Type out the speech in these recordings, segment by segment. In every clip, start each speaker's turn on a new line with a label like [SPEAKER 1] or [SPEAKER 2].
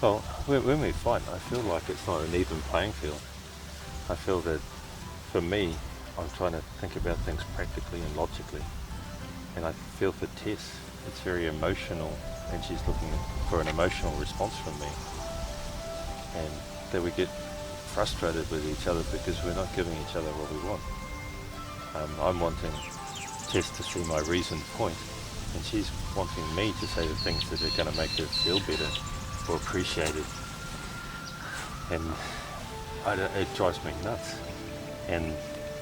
[SPEAKER 1] Well, when we fight, I feel like it's not an even playing field. I feel that for me, I'm trying to think about things practically and logically. And I feel for Tess, it's very emotional, and she's looking for an emotional response from me. And that we get frustrated with each other because we're not giving each other what we want. I'm wanting Tess to see my reasoned point, and she's wanting me to say the things that are going to make her feel better or appreciated. And it drives me nuts. And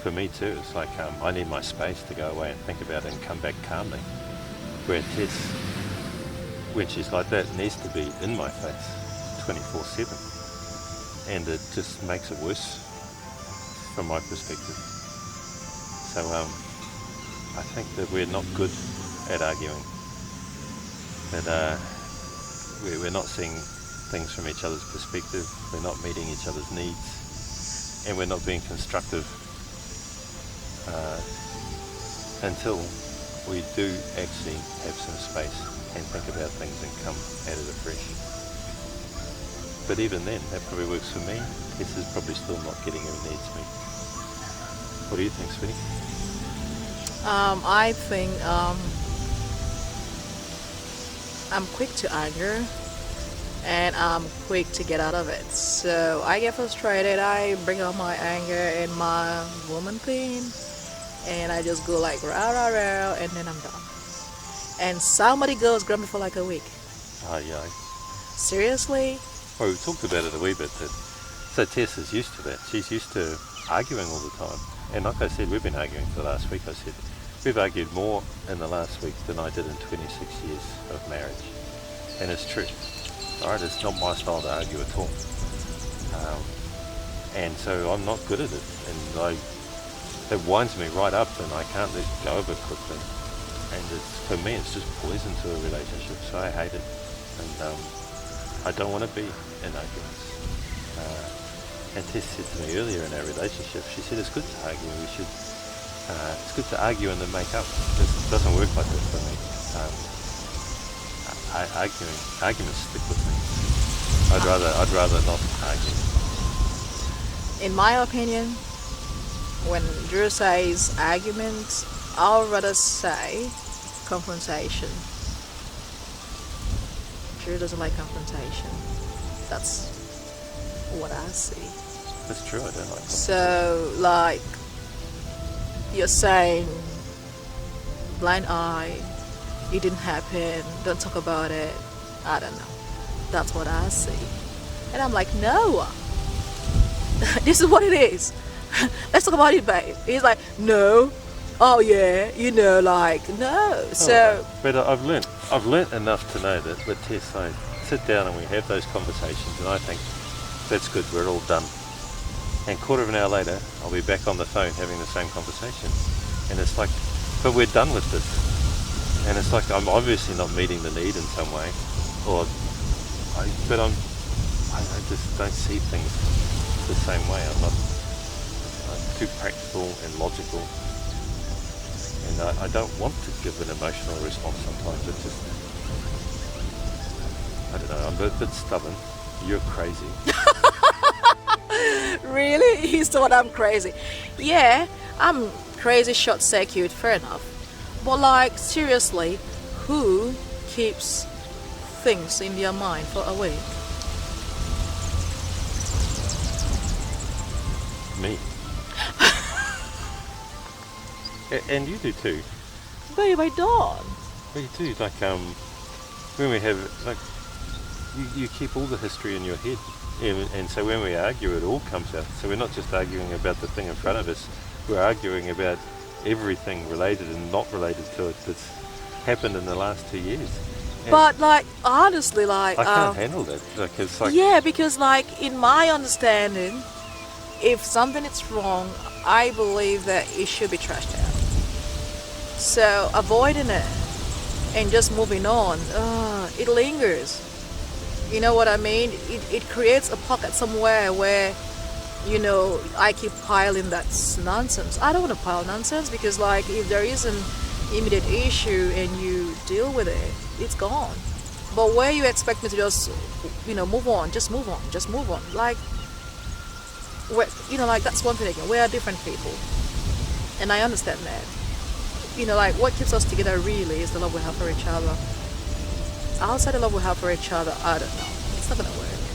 [SPEAKER 1] for me too, it's like I need my space to go away and think about it and come back calmly. Where Tess, when she's like that, needs to be in my face 24/7. And it just makes it worse from my perspective. So I think that we're not good at arguing. That we're not seeing things from each other's perspective, we're not meeting each other's needs, and we're not being constructive until we do actually have some space and think about things and come at it afresh. But even then, that probably works for me. Tess is probably still not getting her needs met. What do you think, sweetie?
[SPEAKER 2] I think I'm quick to anger and I'm quick to get out of it. So I get frustrated, I bring out my anger and my woman thing, and I just go like rah rah rah, and then I'm done. And somebody goes grumpy for like a week.
[SPEAKER 1] Oh, yeah.
[SPEAKER 2] Seriously?
[SPEAKER 1] Well, we talked about it a wee bit. So Tess is used to that. She's used to arguing all the time. And like I said, we've been arguing for the last week. I said, we've argued more in the last week than I did in 26 years of marriage. And it's true. Alright, it's not my style to argue at all. And so I'm not good at it. And it winds me right up and I can't let go of it quickly. And for me, it's just poison to a relationship. So I hate it. And I don't want to be in arguments. And Tess said to me earlier in our relationship, she said it's good to argue. It's good to argue and then make up. It doesn't work like that for me. Arguments stick with me. I'd rather not argue.
[SPEAKER 2] In my opinion, when Drew says argument, I'll rather say confrontation. Drew doesn't like confrontation. That's what I see.
[SPEAKER 1] That's true, I don't like confrontation.
[SPEAKER 2] So, like, you're saying blind eye, it didn't happen, don't talk about it. I don't know. That's what I see. And I'm like, no, this is what it is. Let's talk about it, babe. He's like, no. Oh yeah, like, no. So
[SPEAKER 1] but I've learnt enough to know that with Tess, I sit down and we have those conversations, and I think that's good, we're all done. And quarter of an hour later, I'll be back on the phone having the same conversation. And it's like, but we're done with this. And it's like, I'm obviously not meeting the need in some way. I just don't see things the same way. I'm too practical and logical. And I don't want to give an emotional response sometimes. It's just, I don't know, I'm a bit stubborn. You're crazy.
[SPEAKER 2] really, he thought I'm crazy. Yeah, I'm crazy, short circuit, fair enough. But like, seriously, who keeps things in their mind for a week?
[SPEAKER 1] Me. And you do too.
[SPEAKER 2] Babe, I don't.
[SPEAKER 1] Well, you do. Like, when we have, like, you keep all the history in your head. And so when we argue, it all comes out. So we're not just arguing about the thing in front of us. We're arguing about everything related and not related to it that's happened in the last 2 years. And
[SPEAKER 2] But like, honestly, like,
[SPEAKER 1] I can't handle that. Like, it's like,
[SPEAKER 2] yeah, because like in my understanding, if something is wrong, I believe that it should be trashed out. So avoiding it and just moving on, it lingers. You know what I mean? It creates a pocket somewhere where, I keep piling that nonsense. I don't want to pile nonsense because, like, if there is an immediate issue and you deal with it, it's gone. But where you expect me to just, move on, just move on, just move on. Like, like that's one thing again. We are different people, and I understand that. Like what keeps us together really is the love we have for each other. Outside the love we have for each other, I don't know. It's not gonna work.